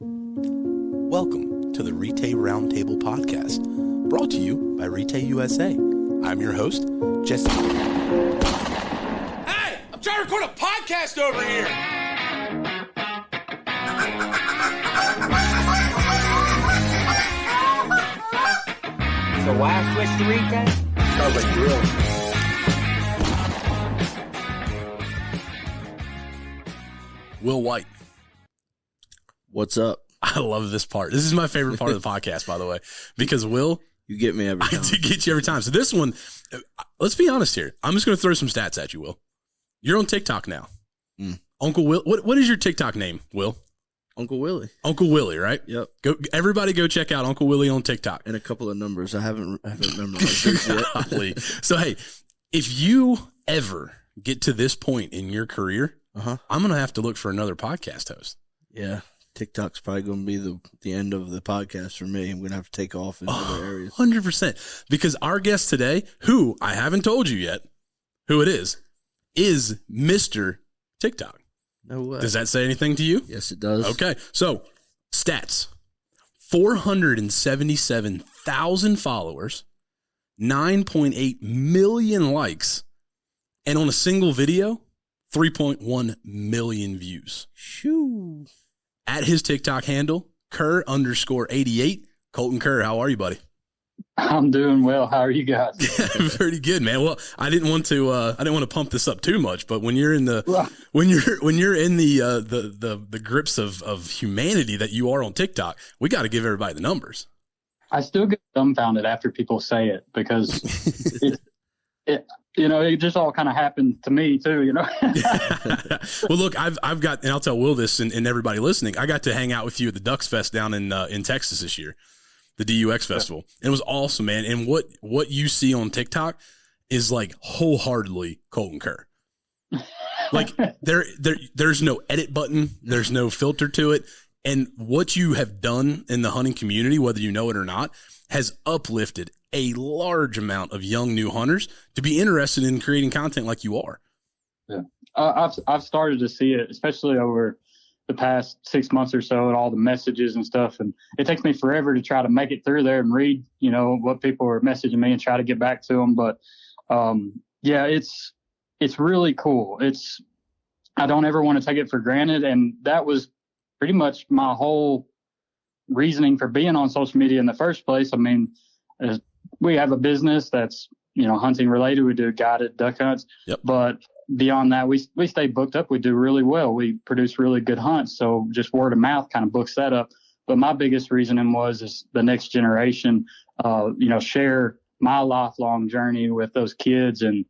Welcome to the Retay Roundtable podcast, brought to you by Retay USA. I'm your host, Jesse. Hey, I'm trying to record a podcast over here. So why switch to Retay? Sounds like drill. Will White. What's up? I love this part. This is my favorite part of the podcast, by the way, because Will, You get me every time. I get you every time. So this one, let's be honest here. I'm just going to throw some stats at you, Will. You're on TikTok now. Uncle Will. What is your TikTok name, Will? Uncle Willie. Uncle Willie, right? Yep. Everybody go check out Uncle Willie on TikTok. And a couple of numbers. I haven't memorized those yet. Golly. So, hey, if you ever get to this point in your career, I'm going to have to look for another podcast host. Yeah. TikTok's probably going to be the end of the podcast for me. I'm going to have to take off in other areas. 100%. Because our guest today, who I haven't told you yet who it is Mr. TikTok. No way. Does that say anything to you? Yes, it does. Okay. So, stats. 477,000 followers, 9.8 million likes, and on a single video, 3.1 million views. Shoo. At his TikTok handle, Kerr_88. Colton Kerr, how are you, buddy? I'm doing well. How are you guys? Pretty good, man. Well, I didn't want to pump this up too much, but when you're in the when you're in the grips of humanity that you are on TikTok, we got to give everybody the numbers. I still get dumbfounded after people say it because it just all kind of happened to me too, Well, look, I've got, and I'll tell Will this and everybody listening, I got to hang out with you at the Ducks Fest down in Texas this year, the DUX Festival. And it was awesome, man. And what you see on TikTok is like wholeheartedly Colton Kerr. Like there's no edit button. There's no filter to it. And what you have done in the hunting community, whether you know it or not, has uplifted a large amount of young new hunters to be interested in creating content like you are. Yeah, I've started to see it, especially over the past 6 months or so, and all the messages and stuff. And it takes me forever to try to make it through there and read, what people are messaging me and try to get back to them. But yeah, it's really cool. I don't ever want to take it for granted, and that was pretty much my whole reasoning for being on social media in the first place. I mean, we have a business that's, hunting related. We do guided duck hunts, but beyond that, we stay booked up. We do really well. We produce really good hunts. So just word of mouth kind of books that up. But my biggest reasoning is the next generation, share my lifelong journey with those kids and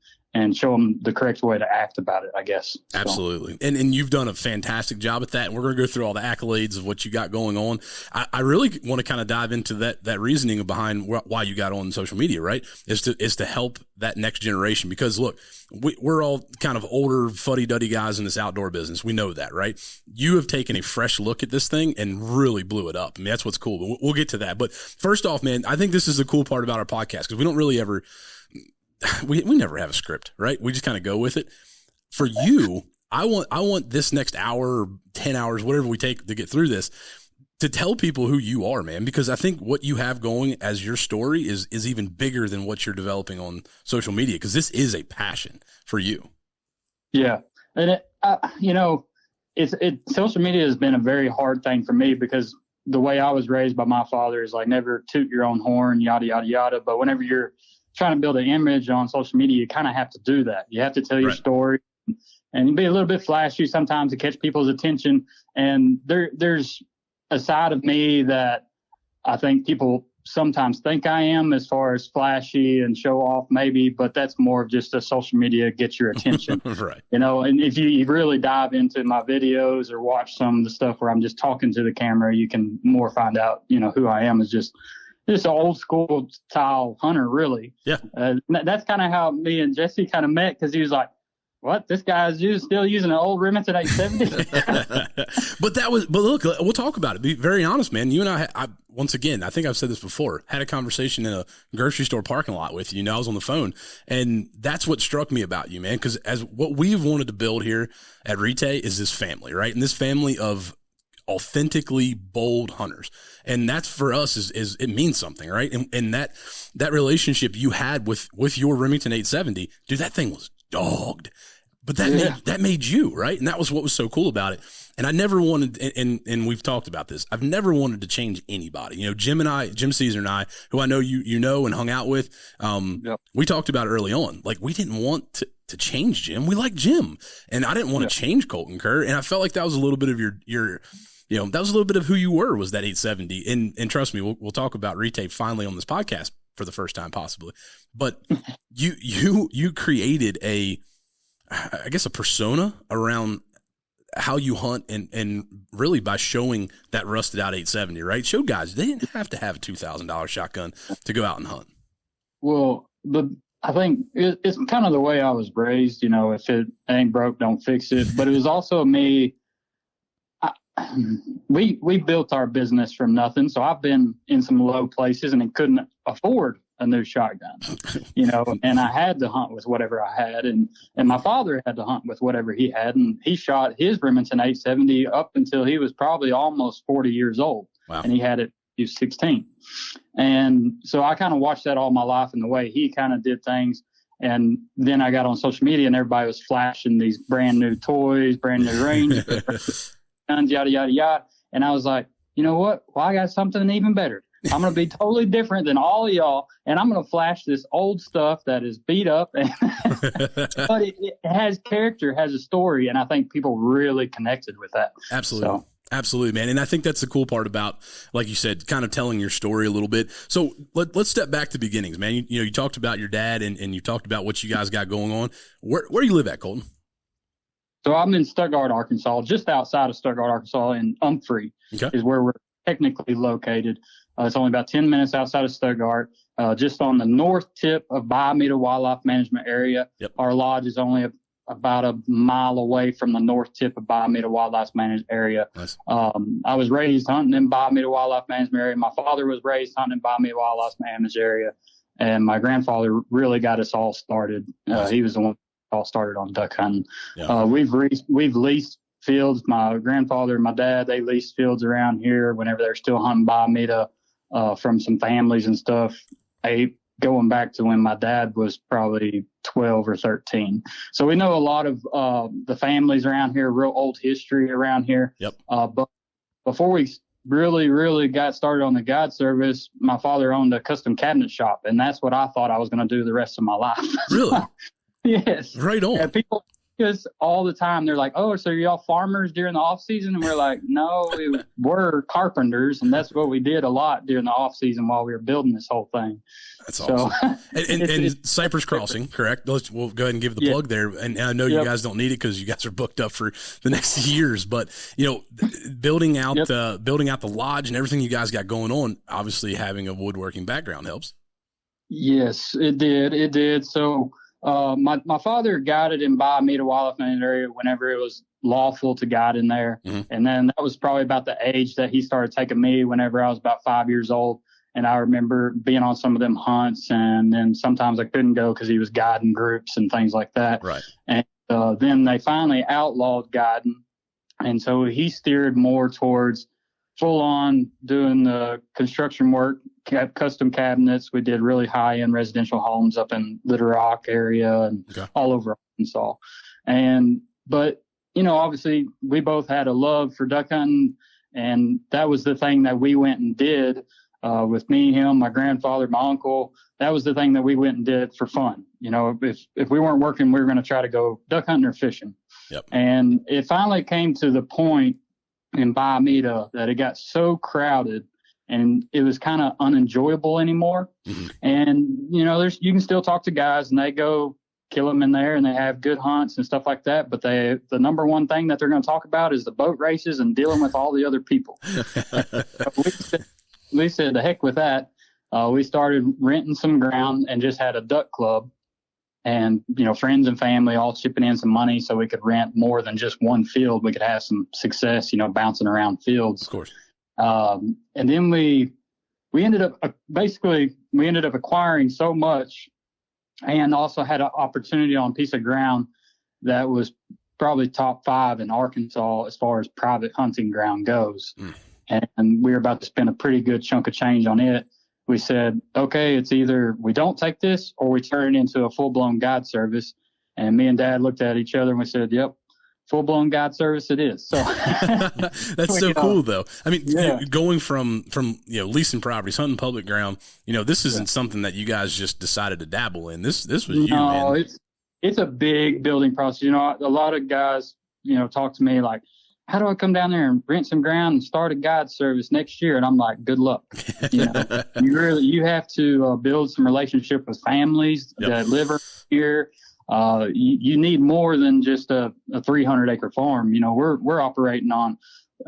show them the correct way to act about it, I guess. So. Absolutely. And you've done a fantastic job at that. And we're going to go through all the accolades of what you got going on. I really want to kind of dive into that reasoning behind why you got on social media, right? Is to help that next generation. Because look, we're all kind of older fuddy-duddy guys in this outdoor business. We know that, right? You have taken a fresh look at this thing and really blew it up. I mean, that's what's cool. But we'll get to that. But first off, man, I think this is the cool part about our podcast because we don't really ever – we never have a script, right? We just kind of go with it. For you, I want this next hour, 10 hours, whatever we take to get through this, to tell people who you are, man, because I think what you have going as your story is even bigger than what you're developing on social media, because this is a passion for you. Yeah. And social media has been a very hard thing for me because the way I was raised by my father is like never toot your own horn, yada, yada, yada. But whenever you're trying to build an image on social media, you kind of have to do that. You have to tell your story and be a little bit flashy sometimes to catch people's attention. And there's a side of me that I think people sometimes think I am as far as flashy and show off maybe, but that's more of just a social media get your attention. Right. And if you really dive into my videos or watch some of the stuff where I'm just talking to the camera, you can more find out, who I am is just an old school style hunter, really. Yeah. That's kind of how me and Jesse kind of met, because he was like, what? This guy's still using an old Remington 870? But look, we'll talk about it. Be very honest, man. You and I once again, I think I've said this before, had a conversation in a grocery store parking lot with you. I was on the phone, and that's what struck me about you, man. Because as what we've wanted to build here at Retay is this family, right? And this family of authentically bold hunters. And that's for us is it means something, right? And that relationship you had with your Remington 870, dude, that thing was dogged, but that made you, right? And that was what was so cool about it. And I never wanted, and we've talked about this, I've never wanted to change anybody. You know, Jim Caesar and I, who I know you know and hung out with, we talked about it early on. Like, we didn't want to change Jim. We like Jim. And I didn't want to change Colton Kerr. And I felt like that was a little bit of your that was a little bit of who you were, was that 870. And trust me, we'll talk about Retay finally on this podcast for the first time, possibly. But you created a persona around how you hunt, and really by showing that rusted out 870, right? Showed guys they didn't have to have a $2,000 shotgun to go out and hunt. Well, I think it's kind of the way I was raised, you know, if it ain't broke, don't fix it. But it was also me. We built our business from nothing. So I've been in some low places and couldn't afford a new shotgun, you know, and I had to hunt with whatever I had. And my father had to hunt with whatever he had. And he shot his Remington 870 up until he was probably almost 40 years old. Wow. And he was 16. And so I kind of watched that all my life in the way he kind of did things. And then I got on social media and everybody was flashing these brand new toys, brand new range, guns, yada, yada, yada. And I was like, you know what? Well, I got something even better. I'm going to be totally different than all of y'all. And I'm going to flash this old stuff that is beat up. But it has character, has a story. And I think people really connected with that. Absolutely. So. Absolutely, man. And I think that's the cool part about, like you said, kind of telling your story a little bit. So let's step back to beginnings, man. You talked about your dad and you talked about what you guys got going on. Where do you live at, Colton? So I'm in Stuttgart, Arkansas, just outside of Stuttgart, Arkansas, in Umphrey is where we're technically located. It's only about 10 minutes outside of Stuttgart, just on the north tip of Biomeda Wildlife Management Area. Yep. Our lodge is only about a mile away from the north tip of Biomeda Wildlife Management Area. Nice. I was raised hunting in Biomeda Wildlife Management Area. My father was raised hunting in Biomeda Wildlife Management Area, and my grandfather really got us all started. He was the one that all started on duck hunting. Yeah. We've leased fields. My grandfather and my dad, they leased fields around here whenever they're still hunting Biomeda from some families and stuff. Going back to when my dad was probably 12 or 13. So we know a lot of the families around here, real old history around here. Yep. But before we really got started on the guide service, my father owned a custom cabinet shop, and that's what I thought I was going to do the rest of my life. Really? Yes. Right on. And people just all the time, they're like, oh, so y'all farmers during the off season? And we're like, no, we're carpenters. And that's what we did a lot during the off season while we were building this whole thing. That's awesome. And Cypress Crossing, correct? We'll go ahead and give the plug there. And I know you guys don't need it because you guys are booked up for the next years, but building out the lodge and everything you guys got going on, obviously having a woodworking background helps. Yes, it did. So, my father guided in Biomeda Wildlife Management Area whenever it was lawful to guide in there. Mm-hmm. And then that was probably about the age that he started taking me whenever I was about 5 years old. And I remember being on some of them hunts, and then sometimes I couldn't go because he was guiding groups and things like that. Right. And then they finally outlawed guiding. And so he steered more towards full on doing the construction work, custom cabinets. We did really high end residential homes up in Little Rock area and all over Arkansas. But obviously we both had a love for duck hunting, and that was the thing that we went and did with me, him, my grandfather, my uncle. That was the thing that we went and did for fun. If we weren't working, we were going to try to go duck hunting or fishing. Yep. And it finally came to the point in Biomeda that it got so crowded and it was kind of unenjoyable anymore. Mm-hmm. And, you can still talk to guys and they go kill them in there and they have good hunts and stuff like that. But the number one thing that they're going to talk about is the boat races and dealing with all the other people. We said, the heck with that. We started renting some ground and just had a duck club. And, friends and family all chipping in some money so we could rent more than just one field. We could have some success, bouncing around fields. Of course. And then we ended up acquiring so much, and also had an opportunity on a piece of ground that was probably top 5 in Arkansas as far as private hunting ground goes. And we were about to spend a pretty good chunk of change on it. We said, okay, it's either we don't take this or we turn it into a full-blown guide service. And me and Dad looked at each other and we said, yep, full-blown guide service it is. So that's so cool, though. I mean, going from leasing properties, hunting public ground, this isn't something that you guys just decided to dabble in. This was you, man. It's a big building process. A lot of guys, talk to me like, how do I come down there and rent some ground and start a guide service next year? And I'm like, good luck. You have to build some relationship with families that live here. You need more than just a 300-acre farm. We're operating on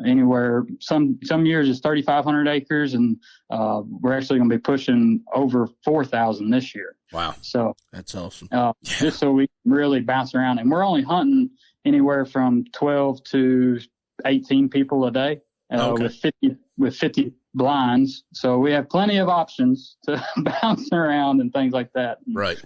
anywhere. Some years it's 3,500 acres, and we're actually going to be pushing over 4,000 this year. Wow! So that's awesome. Just so we can really bounce around, and we're only hunting anywhere from 12 to 18 people a day with 50 blinds. So we have plenty of options to bounce around and things like that. Right.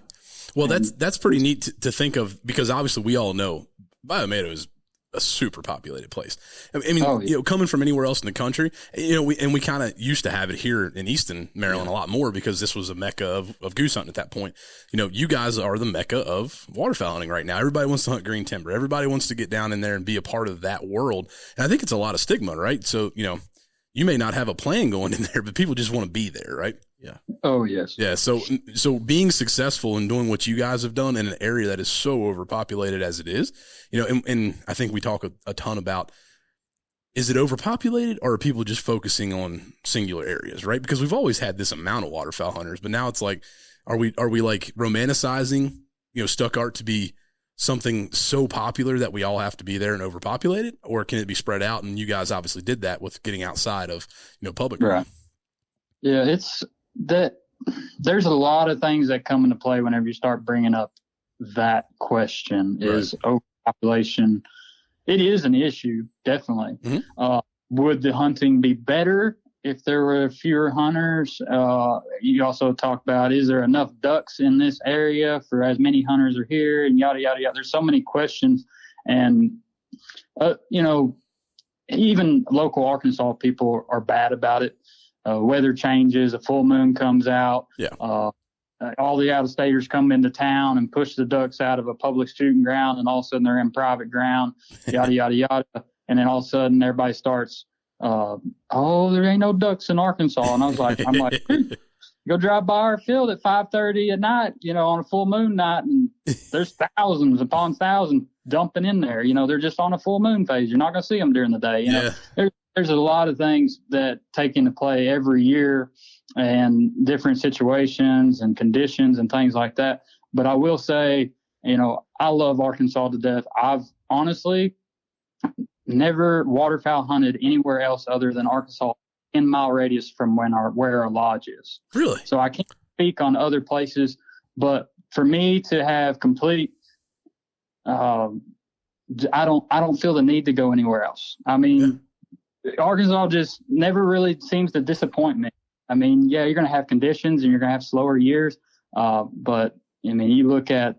Well, that's pretty neat to think of, because obviously we all know Bayou is a super populated place. I mean, coming from anywhere else in the country, we kind of used to have it here in Easton, Maryland, a lot more, because this was a mecca of goose hunting at that point. You guys are the mecca of waterfowl hunting right now. Everybody wants to hunt green timber. Everybody wants to get down in there and be a part of that world. And I think it's a lot of stigma, right? So, you may not have a plan going in there, but people just want to be there, right? Yeah. Oh, yes. Yeah. So being successful and doing what you guys have done in an area that is so overpopulated as it is, and I think we talk a ton about, is it overpopulated, or are people just focusing on singular areas, right? Because we've always had this amount of waterfowl hunters, but now it's like, are we like romanticizing, Stuttgart to be something so popular that we all have to be there and overpopulated, or can it be spread out? And you guys obviously did that with getting outside of, public. Right. Yeah. It's that there's a lot of things that come into play whenever you start bringing up that question. Right. Is overpopulation. It is an issue, definitely. Mm-hmm. Would the hunting be better if there were fewer hunters? You also talk about, is there enough ducks in this area for as many hunters are here, and yada, yada, yada. There's so many questions. And, even local Arkansas people are bad about it. Weather changes, a full moon comes out. Yeah. All the out-of-staters come into town and push the ducks out of a public shooting ground, and all of a sudden they're in private ground, yada, yada, yada. And then all of a sudden everybody starts, there ain't no ducks in Arkansas. And I'm like, go drive by our field at 5:30 at night, on a full moon night, and there's thousands upon thousands dumping in there. They're just on a full moon phase. You're not going to see them during the day. There's a lot of things that take into play every year, and different situations and conditions and things like that. But I will say, I love Arkansas to death. I've honestly never waterfowl hunted anywhere else other than Arkansas, 10-mile radius from where our lodge is. Really? So I can't speak on other places, but for me to have complete, I don't feel the need to go anywhere else. I mean, Arkansas just never really seems to disappoint me. I mean, you're going to have conditions and you're going to have slower years. But you look at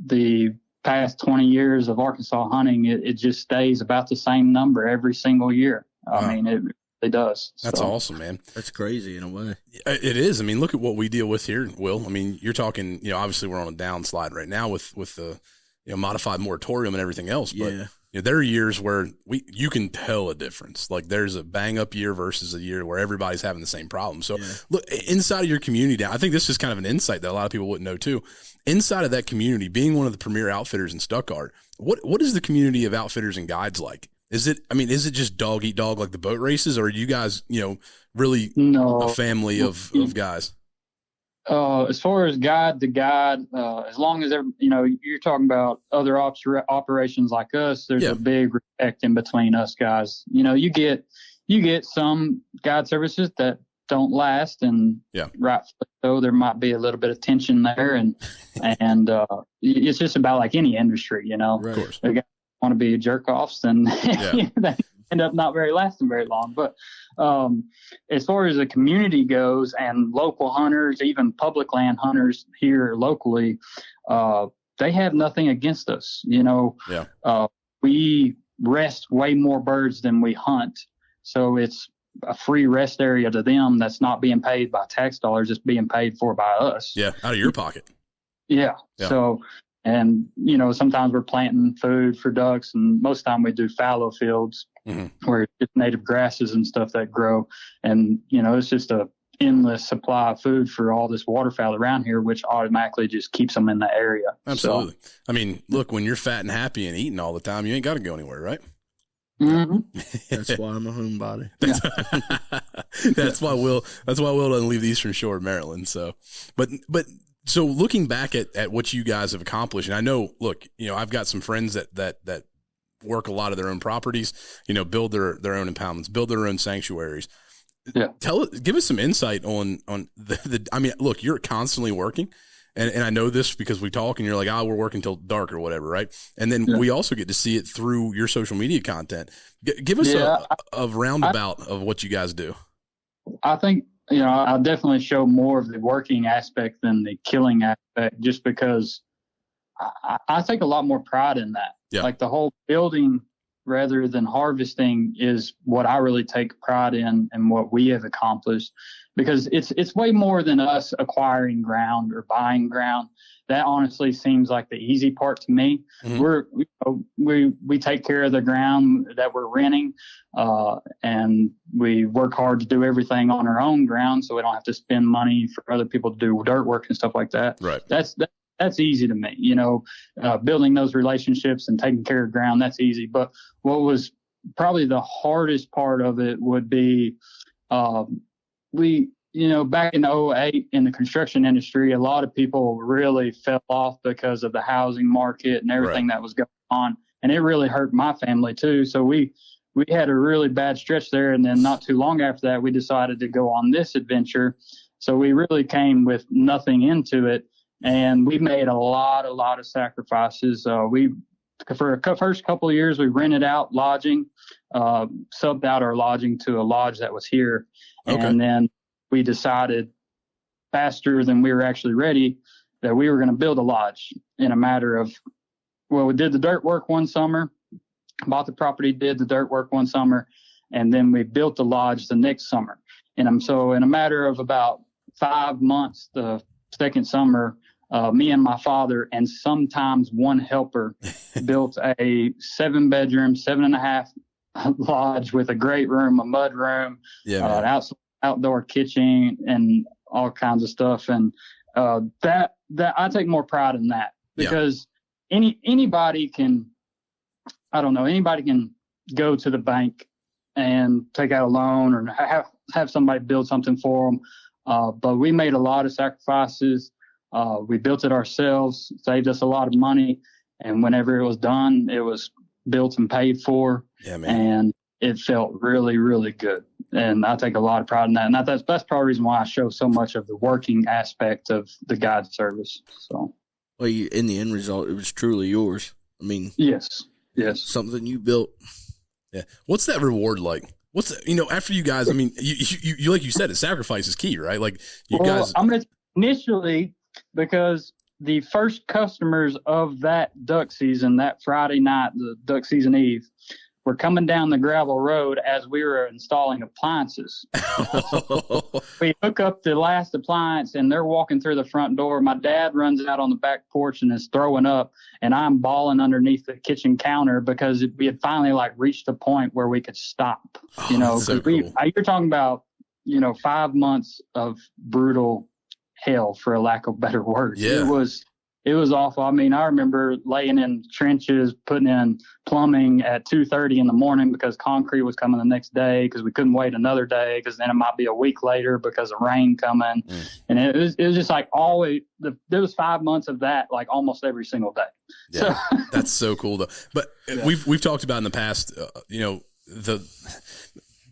the past 20 years of Arkansas hunting, it just stays about the same number every single year. I mean, it really does. That's awesome, man. That's crazy in a way. It is. I mean, look at what we deal with here, Will. I mean, you're talking, obviously we're on a downslide right now with the, modified moratorium and everything else. But there are years where you can tell a difference. Like there's a bang up year versus a year where everybody's having the same problem. So look, inside of your community, I think this is kind of an insight that a lot of people wouldn't know too. Inside of that community, being one of the premier outfitters in Stuttgart, what is the community of outfitters and guides like? Is it just dog eat dog like the boat races, or are you guys, really a family of guys? As far as guide to guide, as long as you're talking about other operations like us, there's a big respect in between us guys. You get some guide services that don't last, and rightfully so, there might be a little bit of tension there, and it's just about like any industry, Right. Of course. They want to be jerk offs, and they end up not lasting very long. But as far as the community goes, and local hunters, even public land hunters here locally, they have nothing against us. we rest way more birds than we hunt. So it's a free rest area to them that's not being paid by tax dollars, it's being paid for by us. Yeah, out of your pocket. Yeah. So, and, you know, sometimes we're planting food for ducks, and most of the time we do fallow fields where it's native grasses and stuff that grow. And, you know, it's just a endless supply of food for all this waterfowl around here, which automatically just keeps them in the area. Absolutely. So, I mean, look, when you're fat and happy and eating all the time, you ain't got to go anywhere, right? That's why I'm a homebody. That's why Will doesn't leave the Eastern Shore of Maryland. So, so looking back at what you guys have accomplished, and I know, look, you know, I've got some friends that work a lot of their own properties, you know, build their own impoundments, build their own sanctuaries. Yeah. Give us some insight on the, I mean, look, you're constantly working. And I know this because we talk and you're like, we're working till dark or whatever, right? And then we also get to see it through your social media content. Give us a roundabout of what you guys do. I think, you know, I'll definitely show more of the working aspect than the killing aspect, just because I take a lot more pride in that. Yeah. Like the whole building rather than harvesting is what I really take pride in and what we have accomplished, because it's way more than us acquiring ground or buying ground. That honestly seems like the easy part to me. We take care of the ground that we're renting, and we work hard to do everything on our own ground, so we don't have to spend money for other people to do dirt work and stuff like that. Right. That's easy to me, you know, building those relationships and taking care of ground, that's easy. But what was probably the hardest part of it would be, you know, back in 2008 in the construction industry, a lot of people really fell off because of the housing market and everything that was going on. And it really hurt my family too. So we had a really bad stretch there. And then not too long after that, we decided to go on this adventure. So we really came with nothing into it. And we made a lot of sacrifices. For the first couple of years, we rented out lodging, subbed out our lodging to a lodge that was here. Okay. And then we decided faster than we were actually ready that we were going to build a lodge in a matter of, we did the dirt work one summer, bought the property, did the dirt work one summer, and then we built the lodge the next summer. And so in a matter of about 5 months, the second summer, me and my father and sometimes one helper built a 7-bedroom, 7.5 lodge with a great room, a mud room, an outdoor kitchen, and all kinds of stuff. And that I take more pride in that, because anybody can go to the bank and take out a loan or have somebody build something for them. But we made a lot of sacrifices. We built it ourselves, saved us a lot of money. And whenever it was done, it was built and paid for. Yeah, man. And it felt really, really good. And I take a lot of pride in that. And that's probably the reason why I show so much of the working aspect of the guide service. So, well, in the end result, it was truly yours. I mean, yes, something you built. Yeah. What's that reward like? After you guys, I mean, you like you said, sacrifice is key, right? Like you guys. I'm going to initially, because the first customers of that duck season, that Friday night, the duck season eve, were coming down the gravel road as we were installing appliances. We hook up the last appliance and they're walking through the front door. My dad runs out on the back porch and is throwing up, and I'm bawling underneath the kitchen counter because we had finally reached a point where we could stop, so cool. You're talking about, 5 months of brutal hell, for a lack of better words. Yeah. It was awful. I mean, I remember laying in trenches, putting in plumbing at 2:30 in the morning because concrete was coming the next day, because we couldn't wait another day because then it might be a week later because of rain coming. And it was just always, there was 5 months of that, almost every single day. Yeah, so. That's so cool though. But we've talked about in the past, the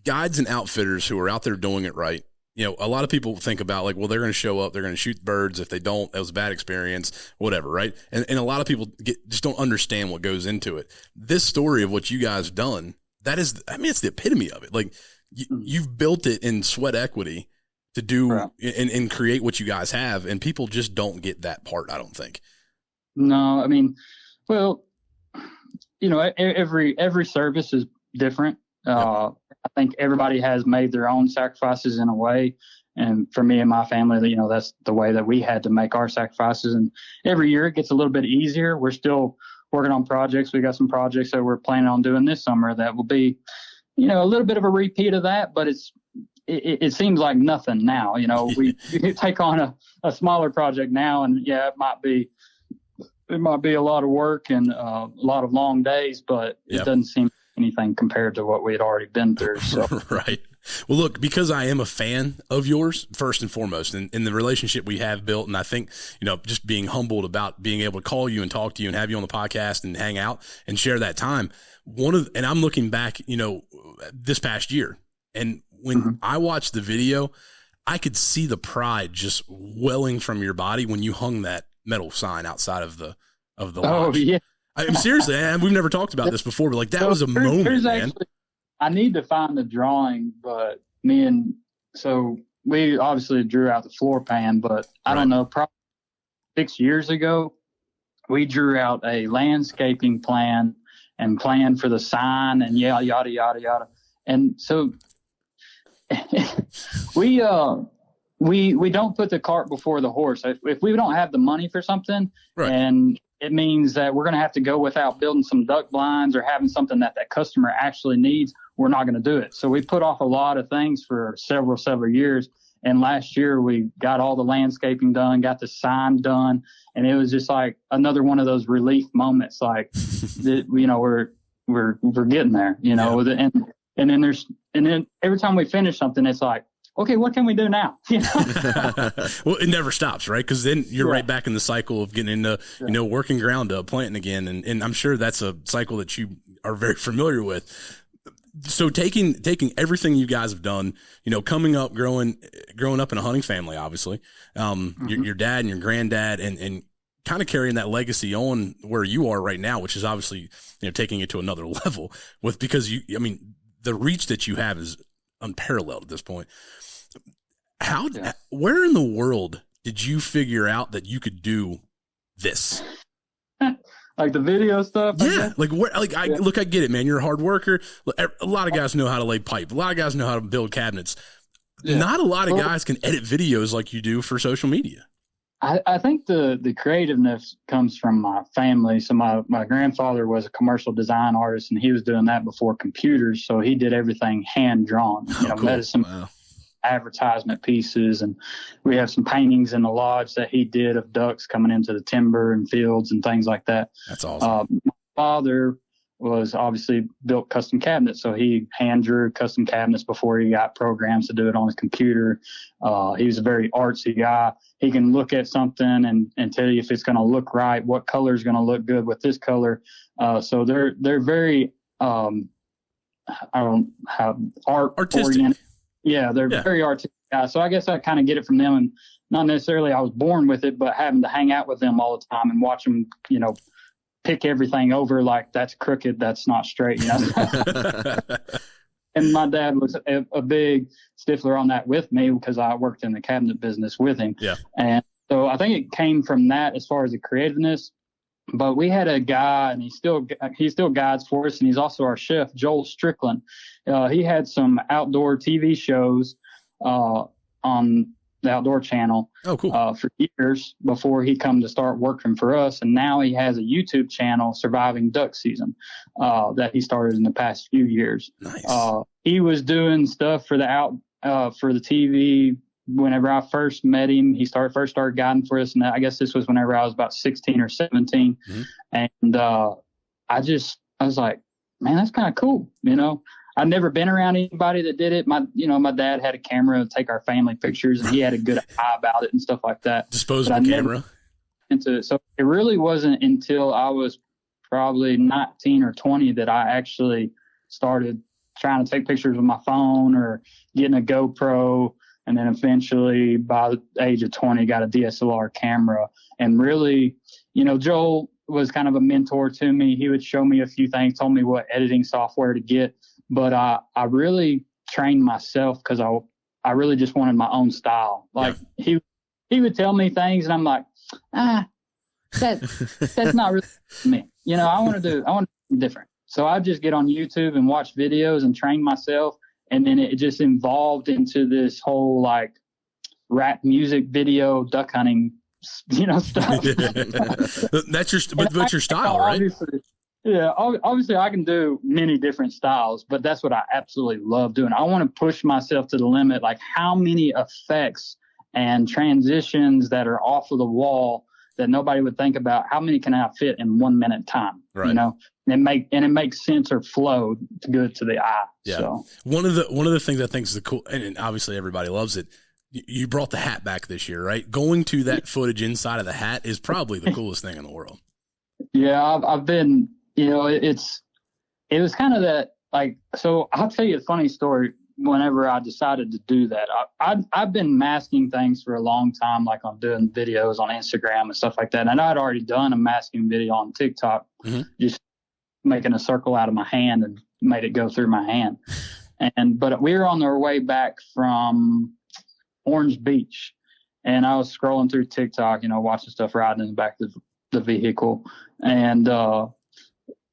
guides and outfitters who are out there doing it right. A lot of people think about they're going to show up, they're going to shoot birds. If they don't, that was a bad experience, whatever. Right. And a lot of people just don't understand what goes into it. This story of what you guys have done, it's the epitome of it. You've built it in sweat equity to do and create what you guys have. And people just don't get that part, I don't think. No, I mean, well, every service is different. I think everybody has made their own sacrifices in a way. And for me and my family, that's the way that we had to make our sacrifices. And every year it gets a little bit easier. We're still working on projects. We got some projects that we're planning on doing this summer that will be, a little bit of a repeat of that, but it seems like nothing now. We take on a smaller project now, and it might be a lot of work and a lot of long days, but it doesn't seem anything compared to what we had already been through. So. Right. Well, look, because I am a fan of yours, first and foremost, and the relationship we have built, and I think, just being humbled about being able to call you and talk to you and have you on the podcast and hang out and share that time. And I'm looking back, this past year, and when I watched the video, I could see the pride just welling from your body when you hung that metal sign outside of the lodge. Oh, yeah. I'm seriously, we've never talked about this before, but that was a moment, man. I need to find the drawing, but we obviously drew out the floor pan, but I don't know, probably 6 years ago, we drew out a landscaping plan and planned for the sign and yada, yada, yada. And so we don't put the cart before the horse. If we don't have the money for something, and it means that we're going to have to go without building some duck blinds or having something that customer actually needs, we're not going to do it. So we put off a lot of things for several years. And last year we got all the landscaping done, got the sign done. And it was just like another one of those relief moments. Like, we're getting there, and then every time we finish something, it's like, okay, what can we do now? Well, it never stops, right? Because then you're right back in the cycle of getting into, working ground up, planting again. And I'm sure that's a cycle that you are very familiar with. So taking everything you guys have done, coming up, growing up in a hunting family, obviously, your dad and your granddad, and kind of carrying that legacy on where you are right now, which is obviously, taking it to another level because the reach that you have is unparalleled at this point. Where in the world did you figure out that you could do this? Like the video stuff? Yeah. I get it, man. You're a hard worker. A lot of guys know how to lay pipe. A lot of guys know how to build cabinets. Yeah. Not a lot of guys can edit videos like you do for social media. I think the creativeness comes from my family. So my grandfather was a commercial design artist, and he was doing that before computers. So he did everything hand drawn. Cool. Medicine, advertisement pieces, and we have some paintings in the lodge that he did of ducks coming into the timber and fields and things like that. That's awesome. My father was obviously built custom cabinets, so he hand drew custom cabinets before he got programs to do it on his computer. He was a very artsy guy. He can look at something and tell you if it's going to look right, what color is going to look good with this color. So they're very artistic. Oriented. Yeah, they're very artistic guys. So I guess I kind of get it from them, and not necessarily I was born with it, but having to hang out with them all the time and watch them, pick everything over like that's crooked, that's not straight. And my dad was a big stickler on that with me because I worked in the cabinet business with him. Yeah. And so I think it came from that as far as the creativeness. But we had a guy, and he still guides for us, and he's also our chef, Joel Strickland. He had some outdoor TV shows on the Outdoor Channel for years before he come to start working for us. And now he has a YouTube channel, Surviving Duck Season, that he started in the past few years. Nice. He was doing stuff for the TV. Whenever I first met him, he first started guiding for us. And I guess this was whenever I was about 16 or 17. Mm-hmm. And I was like, man, that's kind of cool. I'd never been around anybody that did it. My dad had a camera to take our family pictures, and he had a good eye about it and stuff like that. Disposable camera. So it really wasn't until I was probably 19 or 20 that I actually started trying to take pictures with my phone or getting a GoPro. And then eventually by the age of 20, got a DSLR camera. And really, Joel was kind of a mentor to me. He would show me a few things, told me what editing software to get. But I really trained myself because I really just wanted my own style. Like he would tell me things, and I'm like, that's not really me. You know, I want to do different. So I just get on YouTube and watch videos and train myself. And then it just evolved into this whole like rap music video, duck hunting, you know, stuff. That's your style, right? Yeah, obviously I can do many different styles, but that's what I absolutely love doing. I want to push myself to the limit, like how many effects and transitions that are off of the wall that nobody would think about, how many can I fit in 1 minute time? Right. You know, and it makes sense or flow good to the eye. Yeah. So one of the things I think is the cool, and obviously everybody loves it. You brought the hat back this year, right? Going to that footage inside of the hat is probably the coolest thing in the world. Yeah, I've been, you know, it was kind of that, like, so I'll tell you a funny story. Whenever I decided to do that, I've been masking things for a long time, like I'm doing videos on Instagram and stuff like that. And I'd already done a masking video on TikTok, just making a circle out of my hand and made it go through my hand. But we were on our way back from Orange Beach, and I was scrolling through TikTok, you know, watching stuff riding in the back of the vehicle. And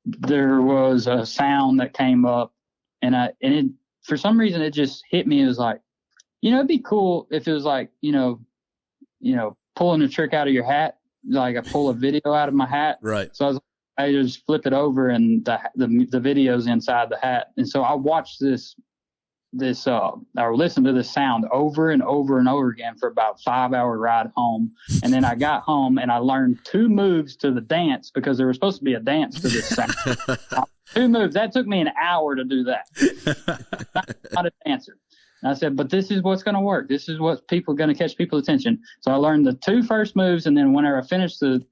there was a sound that came up, and it, for some reason, it just hit me. It was like, you know, it'd be cool if it was like, you know, pulling a trick out of your hat. Like I pull a video out of my hat. Right. So I just flip it over and the video's inside the hat. And so I watched or listened to this sound over and over and over again for about 5-hour ride home. And then I got home and I learned 2 moves to the dance, because there was supposed to be a dance to this sound. 2 moves. That took me an hour to do that. Not a dancer. And I said, but this is what's going to work. This is what's going to catch people's attention. So I learned the 2 first moves, and then whenever I finished the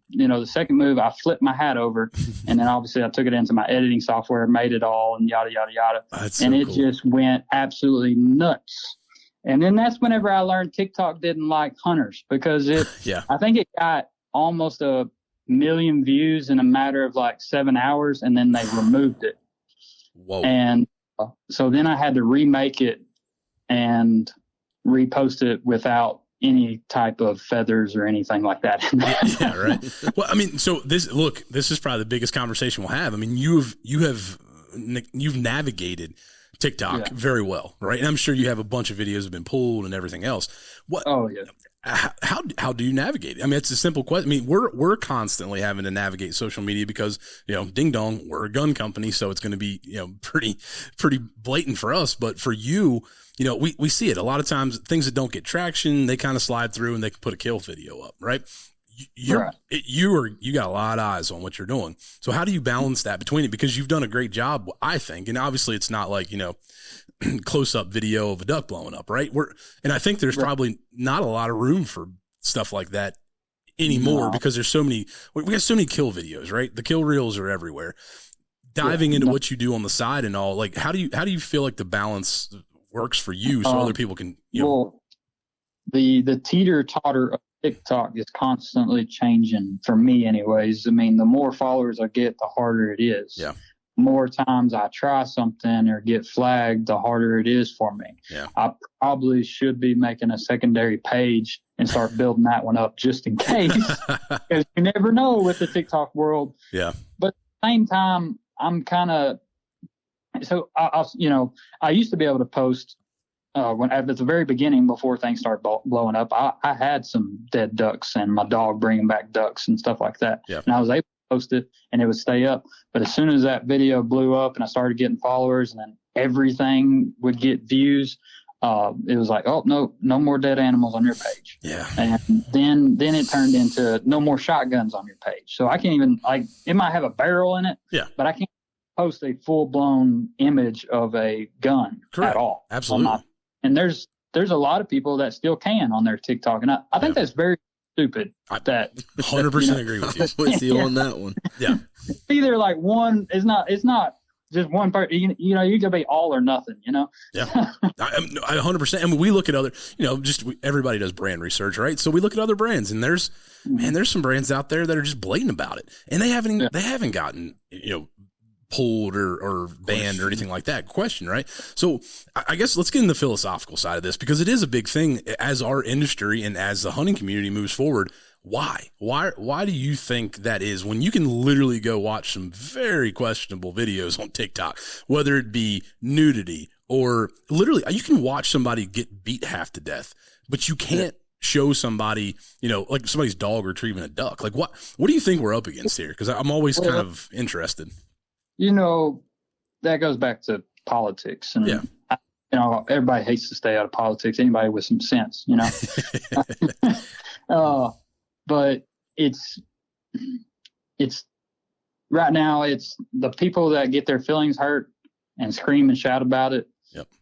second move, I flipped my hat over, and then obviously I took it into my editing software, made it all, and yada yada yada. That's and so it cool. just went absolutely nuts. And then that's whenever I learned TikTok didn't like hunters, because I think it got almost 1 million views in a matter of like 7 hours, and then they removed it. Whoa. And so then I had to remake it and repost it without any type of feathers or anything like that. Yeah, right. Well, I mean, so this is probably the biggest conversation we'll have. I mean, you've navigated TikTok very well, right? And I'm sure you have a bunch of videos have been pulled and everything else. What? Oh yeah. How do you navigate it? I mean, it's a simple question. I mean, we're constantly having to navigate social media because, you know, ding dong, we're a gun company, so it's going to be, you know, pretty blatant for us. But for you, you know, we see it a lot of times. Things that don't get traction, they kind of slide through and they can put a kill video up, right? You got a lot of eyes on what you're doing. So how do you balance that between it? Because you've done a great job, I think, and obviously it's not like, you know, close up video of a duck blowing up, right? And I think there's probably not a lot of room for stuff like that anymore because there's so many. We got so many kill videos, right? The kill reels are everywhere. Diving into what you do on the side and all, like how do you feel like the balance works for you so other people can, you know? Well, the teeter-totter of TikTok is constantly changing for me anyways. I mean, the more followers I get, the harder it is. Yeah. More times I try something or get flagged, the harder it is for me. Yeah. I probably should be making a secondary page and start building that one up just in case, because you never know with the TikTok world. Yeah. But at the same time, I'm kind of, so I used to be able to post when at the very beginning before things started blowing up. I had some dead ducks and my dog bringing back ducks and stuff like that. Yeah. And I was able to post it and it would stay up. But as soon as that video blew up and I started getting followers and then everything would get views, it was like, oh, no more dead animals on your page. Yeah. And then it turned into no more shotguns on your page. So I can't even, like, it might have a barrel in it, but I can't post a full-blown image of a gun at all. Absolutely. And there's a lot of people that still can on their TikTok. And I think that's very stupid. I 100% agree with you. With you on that one. Yeah. It's either like one, it's not just one person, you know, you could be all or nothing, you know? Yeah. I 100%. I mean, we look at other, you know, everybody does brand research, right? So we look at other brands and there's some brands out there that are just blatant about it. And they haven't gotten, you know, pulled or banned or anything like that. Question, right? So I guess let's get in the philosophical side of this, because it is a big thing as our industry and as the hunting community moves forward. Why do you think that is, when you can literally go watch some very questionable videos on TikTok, whether it be nudity or literally you can watch somebody get beat half to death, but you can't show somebody, like somebody's dog retrieving a duck. Like what do you think we're up against here? Because I'm always kind of interested. That goes back to politics, and everybody hates to stay out of politics. Anybody with some sense, but it's right now. It's the people that get their feelings hurt and scream and shout about it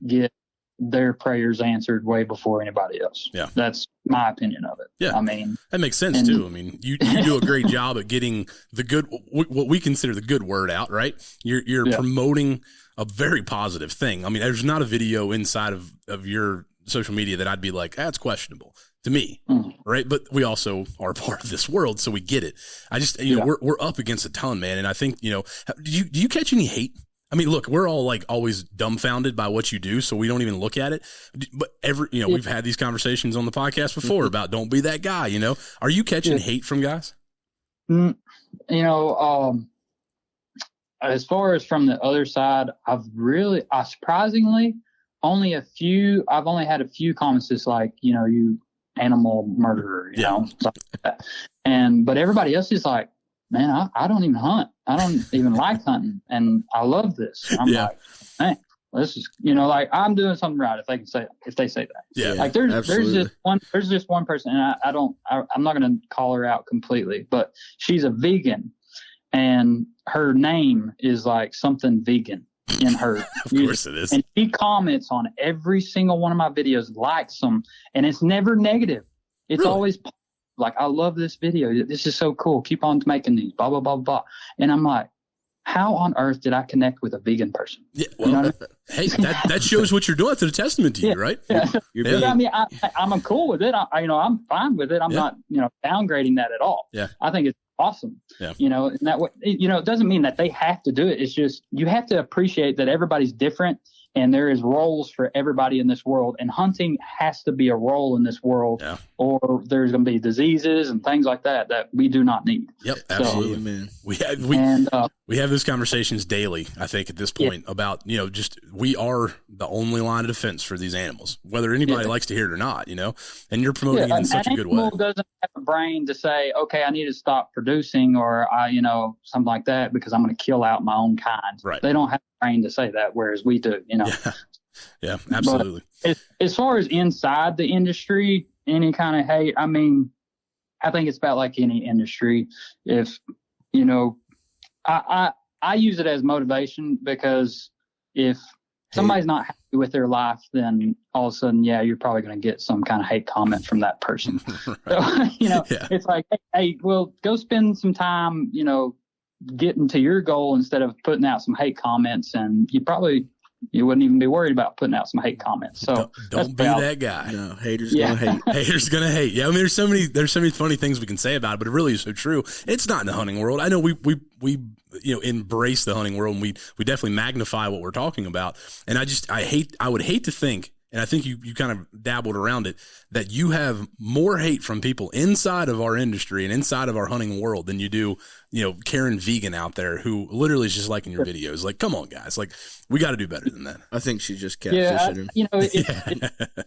get their prayers answered way before anybody else. Yeah, that's my opinion of it. Yeah, I mean that makes sense too. I mean, you do a great job at getting the good, what we consider the good word out. Right, you're promoting a very positive thing. I mean, there's not a video inside of your social media that I'd be like, that's questionable to me, right? But we also are part of this world, so we get it. I just, we're up against a ton, man. And I think, do you catch any hate? I mean, look, we're all like always dumbfounded by what you do, so we don't even look at it. But we've had these conversations on the podcast before about don't be that guy. Are you catching hate from guys? As far as from the other side, surprisingly I've only had a few comments just like, you animal murderer, stuff like that. But everybody else is like, man, I don't even hunt. I don't even like hunting, and I love this. I'm like, man, this is, like I'm doing something right if they say that. Yeah. Like there's just one person, and I'm not going to call her out completely, but she's a vegan, and her name is like something vegan in her. Of course it is. And she comments on every single one of my videos, likes them, and it's never negative. It's always like, I love this video. This is so cool. Keep on making these, blah, blah, blah, blah. And I'm like, how on earth did I connect with a vegan person? Yeah, well, hey, that shows what you're doing. It's a testament to you, right? Yeah. I mean, I'm cool with it. I'm fine with it. I'm not, downgrading that at all. Yeah. I think it's awesome. Yeah. And that way, it doesn't mean that they have to do it. It's just, you have to appreciate that everybody's different, and there is roles for everybody in this world, and hunting has to be a role in this world, or there's going to be diseases and things like that we do not need. Yep, absolutely, man. We have those conversations daily, I think, at this point about, just we are the only line of defense for these animals, whether anybody likes to hear it or not, and you're promoting it in such a good way. An animal doesn't have a brain to say, okay, I need to stop producing, or something like that, because I'm going to kill out my own kind. Right. They don't have a brain to say that, whereas we do, Yeah, absolutely. But as far as inside the industry, any kind of hate, I mean, I think it's about like any industry. If, I use it as motivation, because if somebody's not happy with their life, then all of a sudden, you're probably going to get some kind of hate comment from that person. Right. So, it's like, hey, well, go spend some time, getting to your goal instead of putting out some hate comments, and you wouldn't even be worried about putting out some hate comments. So don't be that guy. No, haters gonna hate. Haters gonna hate. Yeah, I mean, there's so many funny things we can say about it, but it really is so true. It's not in the hunting world. I know we embrace the hunting world, and we definitely magnify what we're talking about. And I would hate to think, and I think you kind of dabbled around it, that you have more hate from people inside of our industry and inside of our hunting world than you do, Karen Vegan out there, who literally is just liking your videos. Like, come on, guys. Like, we got to do better than that. I think she's just catfishing him.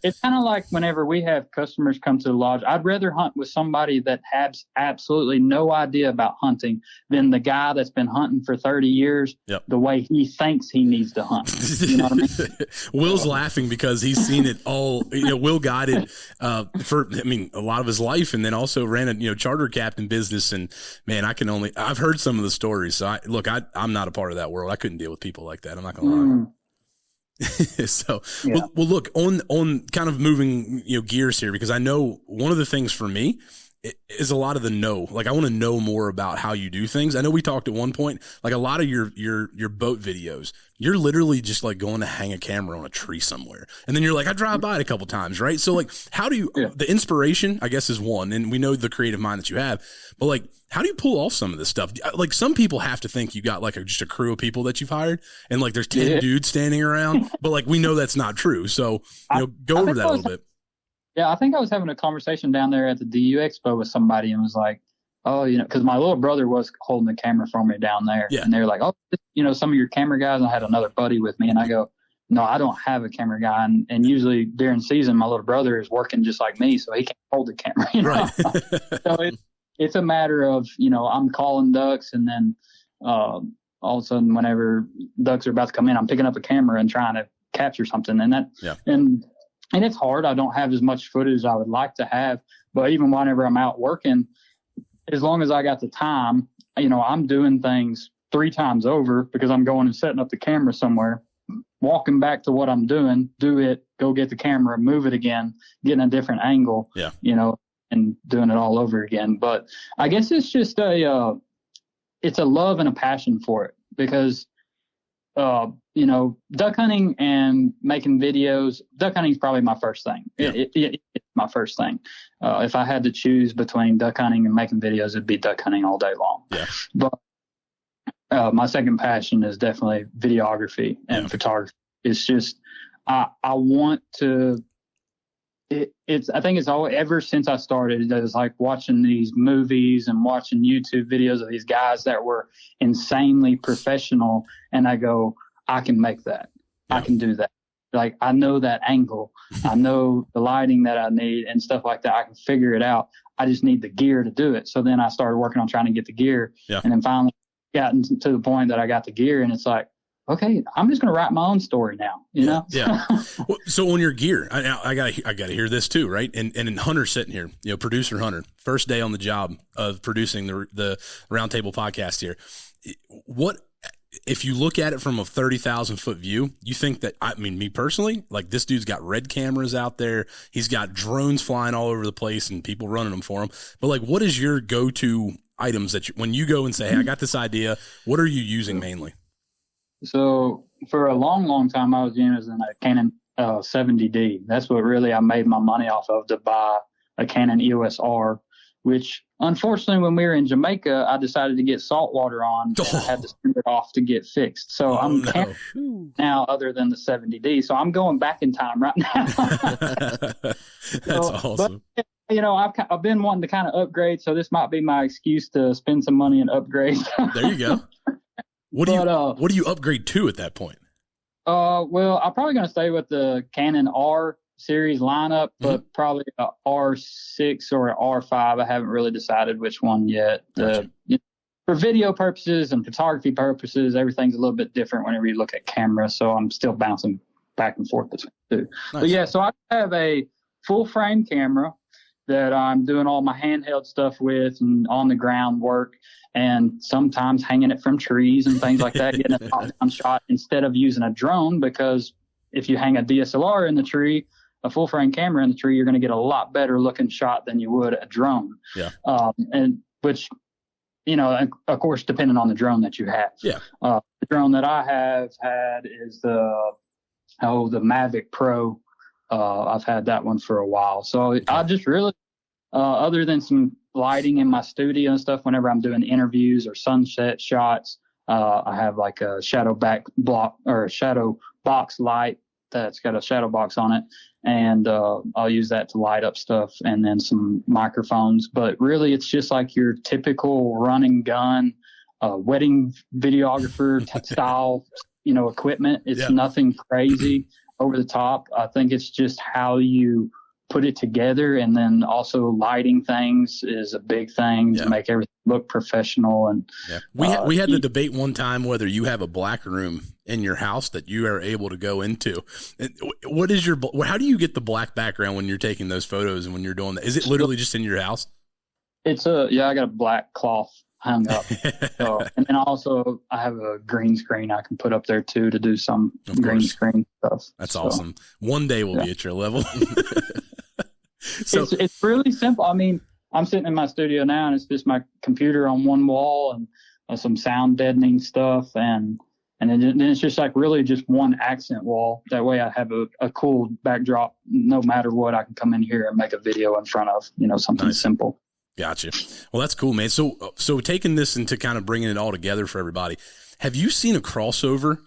It's kind of like whenever we have customers come to the lodge, I'd rather hunt with somebody that has absolutely no idea about hunting than the guy that's been hunting for 30 years the way he thinks he needs to hunt. You know what I mean? Will's laughing because he's seen it all. Will guided for, a lot of his life, and then also ran a, charter captain business. And man, I've heard some of the stories. So I'm not a part of that world. I couldn't deal with people like that. I'm not going to lie. So, well, look, on kind of moving, gears here, because I know one of the things for me is a lot of the know. Like, I want to know more about how you do things. I know we talked at one point, like a lot of your boat videos, you're literally just like going to hang a camera on a tree somewhere. And then you're like, I drive by it a couple times, right? So like, how do you, the inspiration, I guess, is one, and we know the creative mind that you have, but like, how do you pull off some of this stuff? Like, some people have to think you got like just a crew of people that you've hired, and like there's 10 dudes standing around, but like, we know that's not true. So, go over that a little bit. Yeah, I think I was having a conversation down there at the DU Expo with somebody and was like, oh, because my little brother was holding the camera for me down there. Yeah. And they were like, oh, some of your camera guys. And I had another buddy with me. And I go, no, I don't have a camera guy. And usually during season, my little brother is working just like me, so he can't hold the camera. Right. So it's a matter of, I'm calling ducks, and then all of a sudden, whenever ducks are about to come in, I'm picking up a camera and trying to capture something. And it's hard. I don't have as much footage as I would like to have. But even whenever I'm out working, as long as I got the time, I'm doing things 3 times over because I'm going and setting up the camera somewhere, walking back to what I'm doing, do it, go get the camera, move it again, getting a different angle, and doing it all over again. But I guess it's just it's a love and a passion for it because, duck hunting and making videos, duck hunting is probably my first thing. Yeah. It's my first thing. If I had to choose between duck hunting and making videos, it'd be duck hunting all day long. Yeah. But my second passion is definitely videography and photography. It's just, I want to, I think it's all ever since I started, it was like watching these movies and watching YouTube videos of these guys that were insanely professional. And I go, I can make that. Yeah. I can do that. Like, I know that angle. I know the lighting that I need and stuff like that. I can figure it out. I just need the gear to do it. So then I started working on trying to get the gear. Yeah. And then finally gotten to the point that I got the gear, and it's like, okay, I'm just going to write my own story now, know? Yeah. Well, so on your gear, I gotta hear this too, right? And Hunter's sitting here, producer Hunter, first day on the job of producing the Roundtable podcast here. What, if you look at it from a 30,000 foot view, you think that, me personally, like, this dude's got red cameras out there. He's got drones flying all over the place and people running them for him. But like, what is your go-to items that when you go and say, hey, I got this idea, what are you using mainly? So for a long, long time, I was using a Canon 70D. That's what really I made my money off of, to buy a Canon EOS R, which unfortunately, when we were in Jamaica, I decided to get salt water on and I had to send it off to get fixed. So I'm now other than the 70D. So I'm going back in time right now. That's awesome. But, I've been wanting to kind of upgrade, so this might be my excuse to spend some money and upgrade. There you go. What do you upgrade to at that point? Well, I'm probably going to stay with the Canon R series lineup, but probably a R6 or an R5. I haven't really decided which one yet. Gotcha. For video purposes and photography purposes, everything's a little bit different whenever you look at camera, so I'm still bouncing back and forth between the two. Nice. But yeah, so I have a full frame camera that I'm doing all my handheld stuff with and on the ground work, and sometimes hanging it from trees and things like that, getting a top-down shot instead of using a drone, because if you hang a DSLR in the tree, a full frame camera in the tree, you're going to get a lot better looking shot than you would a drone. Yeah. And which, of course, depending on the drone that you have. Yeah. The drone that I have had is the Mavic Pro. I've had that one for a while. So I just really, other than some lighting in my studio and stuff, whenever I'm doing interviews or sunset shots, I have like a shadow box light that's got a shadow box on it. And I'll use that to light up stuff, and then some microphones. But really, it's just like your typical run and gun, wedding videographer style, equipment. It's nothing crazy over the top. I think it's just how you put it together, and then also lighting things is a big thing to make everything look professional. And we had the debate one time whether you have a black room in your house that you are able to go into. What is how do you get the black background when you're taking those photos and when you're doing that? Is it literally just in your house? It's I got a black cloth hung up. And then also I have a green screen I can put up there too to do some green screen stuff. That's awesome. One day we'll be at your level. So it's really simple. I mean, I'm sitting in my studio now, and it's just my computer on one wall and some sound deadening stuff, and then it's just like really just one accent wall. That way I have a cool backdrop. No matter what, I can come in here and make a video in front of, something simple. Gotcha. Well, that's cool, man. So taking this into kind of bringing it all together for everybody, have you seen a crossover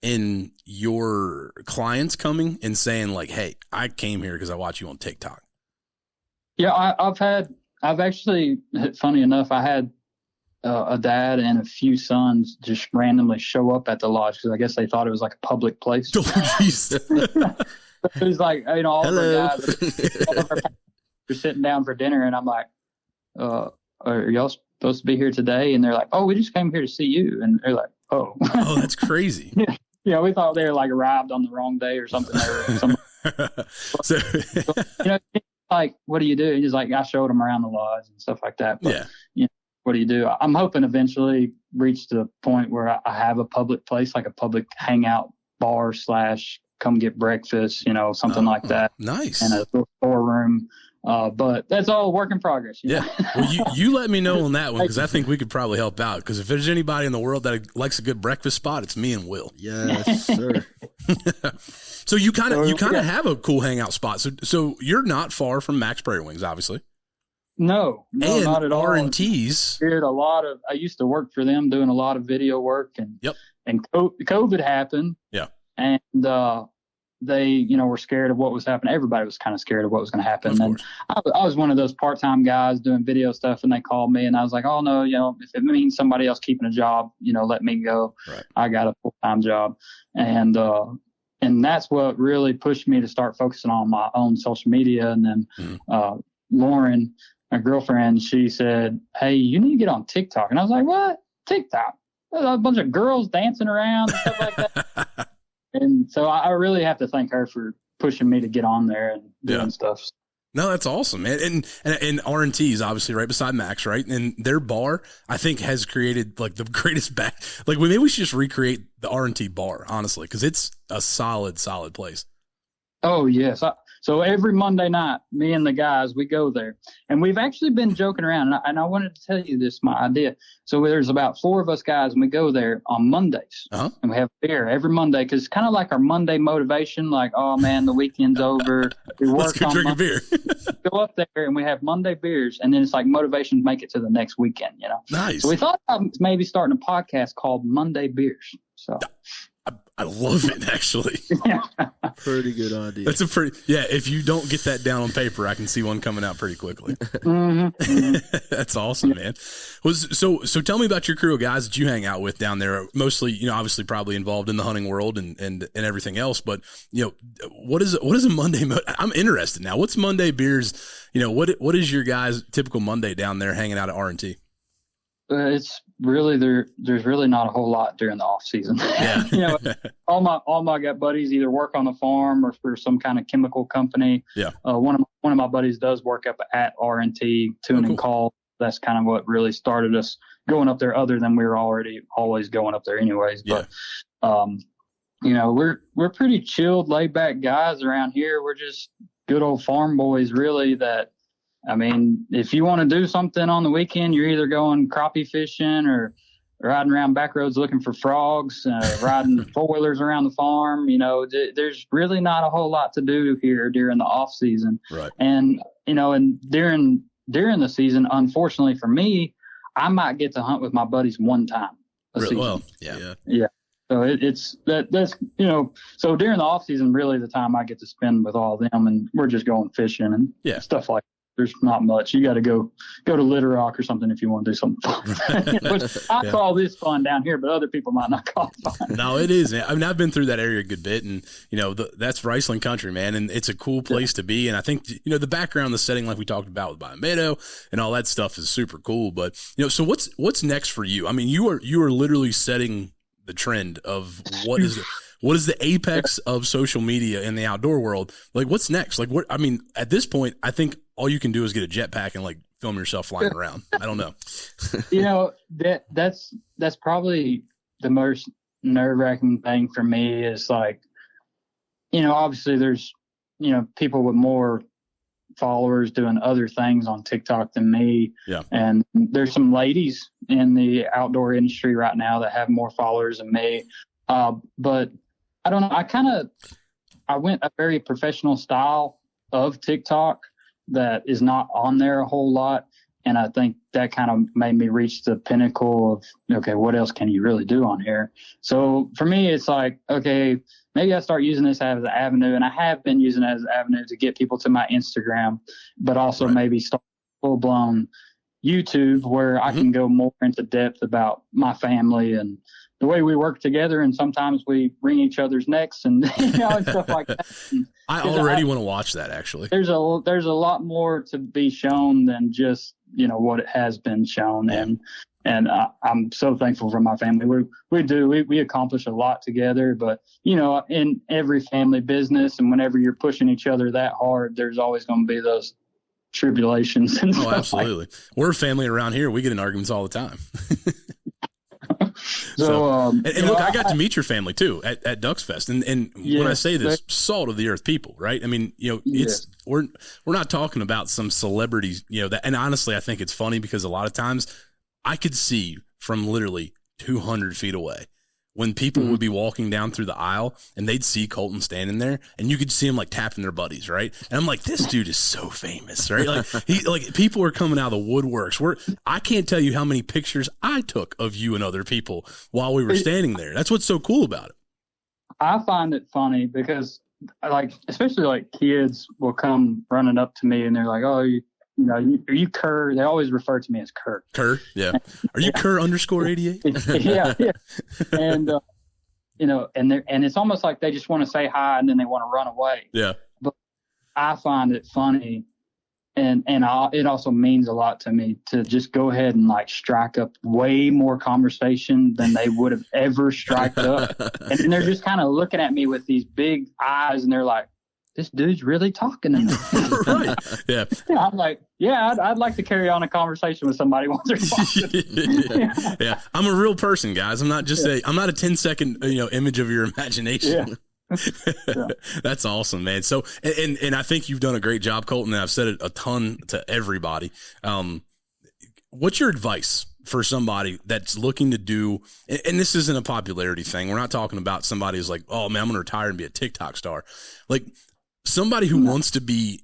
in your clients coming and saying like, hey, I came here because I watch you on TikTok, Yeah, I've actually, funny enough, I had a dad and a few sons just randomly show up at the lodge because I guess they thought it was like a public place. Oh, jeez. It was like, all of Hello. our guys, all of our were sitting down for dinner, and I'm like, are y'all supposed to be here today? And they're like, oh, we just came here to see you. And they're like, oh. Oh, that's crazy. Yeah, we thought they were like arrived on the wrong day or something. So, like, what do you do? He's like, I showed them around the lodge and stuff like that. But, what do you do? I'm hoping eventually reach the point where I have a public place, like a public hangout bar / come get breakfast, something like that. Nice. And a little storeroom. But that's all work in progress. Yeah. Well, you let me know on that one because I think we could probably help out. Because if there's anybody in the world that likes a good breakfast spot, it's me and Will. Yes, sir. So you kind of have a cool hangout spot. So you're not far from Max Prairie Wings, obviously. No, and not at all. R&T's. I used to work for them doing a lot of video work, and COVID happened. Yeah. And they, were scared of what was happening. Everybody was kind of scared of what was going to happen. And I was one of those part-time guys doing video stuff, and they called me, and I was like, oh no, if it means somebody else keeping a job, let me go. Right. I got a full-time job. And that's what really pushed me to start focusing on my own social media. And then Lauren, my girlfriend, she said, hey, you need to get on TikTok. And I was like, what? TikTok? There's a bunch of girls dancing around and stuff like that. And so I really have to thank her for pushing me to get on there and doing stuff. No, that's awesome, man. And R&T is obviously right beside Max, right? And their bar, I think, has created like the greatest maybe we should just recreate the R&T bar, honestly, because it's a solid place. Oh, yes. So every Monday night, me and the guys, we go there. And we've actually been joking around. And I wanted to tell you this, my idea. So there's about 4 of us guys, and we go there on Mondays. Uh-huh. And we have beer every Monday because it's kind of like our Monday motivation. Like, oh, man, the weekend's over. We work Let's go drink a beer. Go up there, and we have Monday beers. And then it's like motivation to make it to the next weekend, Nice. So we thought about maybe starting a podcast called Monday Beers. So I love it, actually. Pretty good idea. That's if you don't get that down on paper, I can see one coming out pretty quickly. That's awesome, man. So tell me about your crew of guys that you hang out with down there. Mostly, obviously probably involved in the hunting world and everything else, but what is a Monday? I'm interested now. What's Monday Beers? What is your guys' typical Monday down there hanging out at R&T? It's really there's really not a whole lot during the off season. Yeah. all my buddies either work on the farm or for some kind of chemical company. Yeah. One of my buddies does work up at R&T tuning and call. That's kind of what really started us going up there, other than we were already always going up there anyways. But we're pretty chilled, laid back guys around here. We're just good old farm boys, really. If you want to do something on the weekend, you're either going crappie fishing or riding around back roads looking for frogs, riding four-wheelers around the farm. There's really not a whole lot to do here during the off season. Right. And, and during the season, unfortunately for me, I might get to hunt with my buddies one time a season. Well, yeah. So so during the off season, really the time I get to spend with all of them, and we're just going fishing and stuff like that. There's not much. You got to go to Little Rock or something if you want to do something fun. Which I call this fun down here, but other people might not call it fun. No, it is. I mean, I've been through that area a good bit, and that's Riceland country, man, and it's a cool place to be. And I think the background, the setting, like we talked about with Biomado and all that stuff, is super cool. But so what's next for you? I mean, you are literally setting the trend of what is the apex of social media in the outdoor world. Like, what's next? Like, what? I mean, at this point, I think all you can do is get a jetpack and like film yourself flying around. I don't know. That's probably the most nerve-wracking thing for me is like, obviously there's, people with more followers doing other things on TikTok than me. Yeah. And there's some ladies in the outdoor industry right now that have more followers than me. But I don't know. I went a very professional style of TikTok that is not on there a whole lot. And I think that kind of made me reach the pinnacle of, okay, what else can you really do on here? So for me, it's like, okay, maybe I start using this as an avenue, and I have been using it as an avenue to get people to my Instagram, but also maybe start full blown YouTube where I can go more into depth about my family and the way we work together. And sometimes we wring each other's necks and, and stuff like that. And I already want to watch that, actually. There's a lot more to be shown than just, what it has been shown. And I'm so thankful for my family. We accomplish a lot together, but in every family business and whenever you're pushing each other that hard, there's always going to be those tribulations. And absolutely. We're a family around here. We get in arguments all the time. And look, I got to meet your family too at Ducks Fest. And when I say this, salt of the earth people, right? I mean, we're not talking about some celebrities, and honestly, I think it's funny because a lot of times I could see from literally 200 feet away when people would be walking down through the aisle and they'd see Colton standing there and you could see him like tapping their buddies. Right. And I'm like, this dude is so famous, right? Like people are coming out of the woodworks. I can't tell you how many pictures I took of you and other people while we were standing there. That's what's so cool about it. I find it funny because especially kids will come running up to me and they're like, oh, are you Kerr? They always refer to me as Kerr. Kerr, yeah. Are you Kerr _88? yeah. And and it's almost like they just want to say hi and then they want to run away. Yeah. But I find it funny, and it also means a lot to me to just go ahead and strike up way more conversation than they would have ever striked up, and then they're just kind of looking at me with these big eyes, and they're like, this dude's really talking to me. Right. Yeah. I'm like, I'd like to carry on a conversation with somebody once or twice. Yeah. I'm a real person, guys. I'm not just I'm not a 10-second, image of your imagination. Yeah. That's awesome, man. So, and I think you've done a great job, Colton, and I've said it a ton to everybody. What's your advice for somebody that's looking to do, and this isn't a popularity thing. We're not talking about somebody who's like, oh man, I'm going to retire and be a TikTok star. Like, somebody who wants to be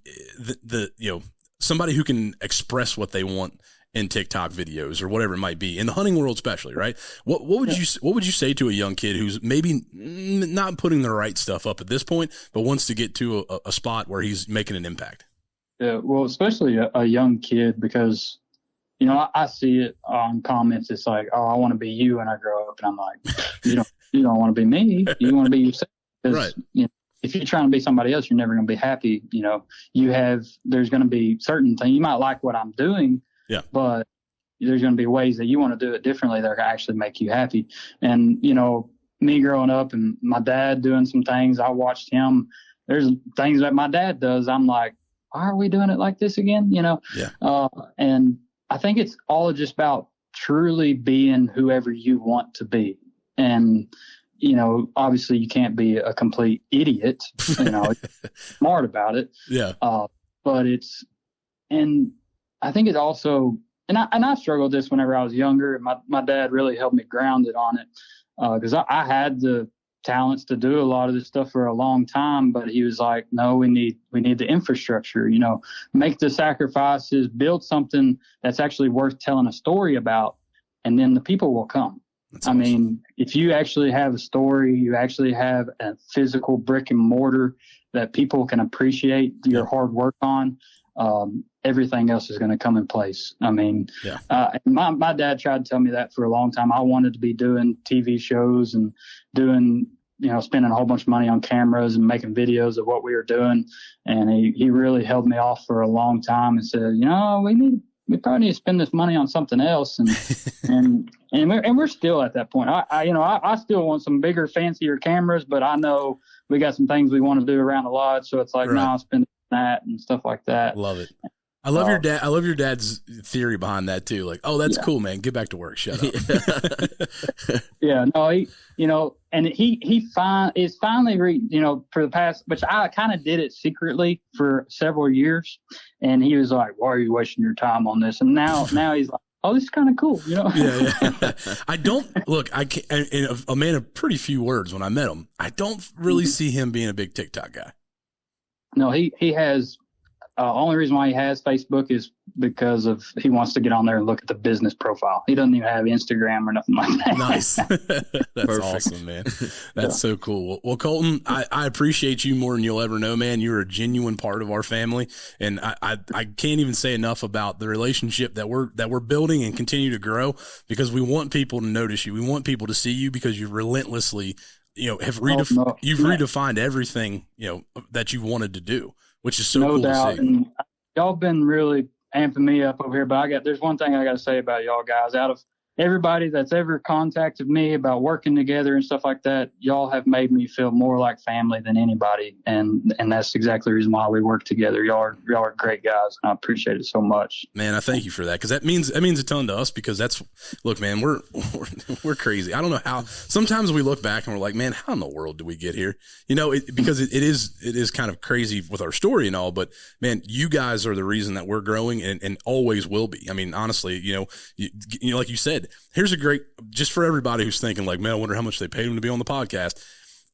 somebody who can express what they want in TikTok videos or whatever it might be in the hunting world, especially, right? What would you say to a young kid who's maybe not putting the right stuff up at this point, but wants to get to a spot where he's making an impact? Yeah, well, especially a young kid, because I see it on comments. It's like, oh, I want to be you when I grow up, and I'm like, you don't want to be me. You want to be yourself. Right. If you're trying to be somebody else, you're never going to be happy. There's going to be certain things. You might like what I'm doing, but there's going to be ways that you want to do it differently that actually make you happy. And, me growing up and my dad doing some things, I watched him. There's things that my dad does. I'm like, why are we doing it like this again? And I think it's all just about truly being whoever you want to be. And, obviously you can't be a complete idiot, smart about it. Yeah. But and I think it also, and I struggled with this whenever I was younger. My dad really helped me grounded on it. Cause I had the talents to do a lot of this stuff for a long time, but he was like, no, we need the infrastructure, make the sacrifices, build something that's actually worth telling a story about. And then the people will come. That's awesome. I mean, if you actually have a story, you actually have a physical brick and mortar that people can appreciate your hard work on, everything else is going to come in place. I mean, my dad tried to tell me that for a long time. I wanted to be doing TV shows and doing, spending a whole bunch of money on cameras and making videos of what we were doing. And he really held me off for a long time and said, we probably need to spend this money on something else. And we're still at that point. I still want some bigger, fancier cameras, but I know we got some things we want to do around the lodge. So it's like, no, I'll spend that and stuff like that. Love it. I love your dad. I love your dad's theory behind that too. Like, oh, that's cool, man. Get back to work. Shut up. And he finally, for the past, which I kind of did it secretly for several years. And he was like, why are you wasting your time on this? And now he's like, oh, this is kind of cool, Yeah. I can't, and a man of pretty few words when I met him, I don't really see him being a big TikTok guy. No, he has only reason why he has Facebook is because he wants to get on there and look at the business profile. He doesn't even have Instagram or nothing like that. Nice. That's awesome, man. That's so cool. Well, Colton, I appreciate you more than you'll ever know, man. You're a genuine part of our family. And I can't even say enough about the relationship that we're building and continue to grow, because we want people to notice you. We want people to see you because you relentlessly, you've redefined everything, that you wanted to do, which is so cool to see. And y'all been really amping me up over here, but there's one thing I got to say about y'all guys. Out of everybody that's ever contacted me about working together and stuff like that, y'all have made me feel more like family than anybody, and that's exactly the reason why we work together. Y'all are great guys, and I appreciate it so much. Man, I thank you for that, because that means a ton to us. Because look, man, we're crazy. I don't know how. Sometimes we look back and we're like, man, how in the world did we get here? Because it is kind of crazy with our story and all. But man, you guys are the reason that we're growing and always will be. I mean, honestly, like you said. Here's a great, just for everybody who's thinking like, man, I wonder how much they paid him to be on the podcast.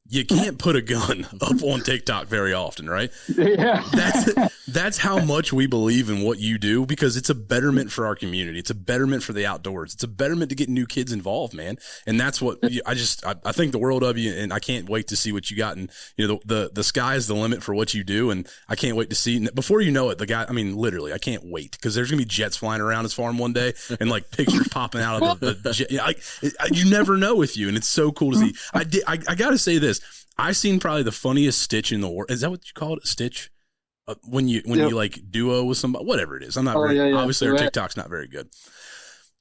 You can't put a gun up on TikTok very often, right? Yeah. That's how much we believe in what you do, because it's a betterment for our community. It's a betterment for the outdoors. It's a betterment to get new kids involved, man. And that's what I think the world of you, and I can't wait to see what you got. And the sky is the limit for what you do. And I can't wait to see, before you know it, literally, I can't wait, because there's gonna be jets flying around his farm one day and like pictures popping out of the jet. You never know with you. And it's so cool to see. I gotta say this. I seen probably the funniest stitch in the world. Is that what you call it? A stitch? When you like duo with somebody, whatever it is. I'm not obviously our TikTok's not very good.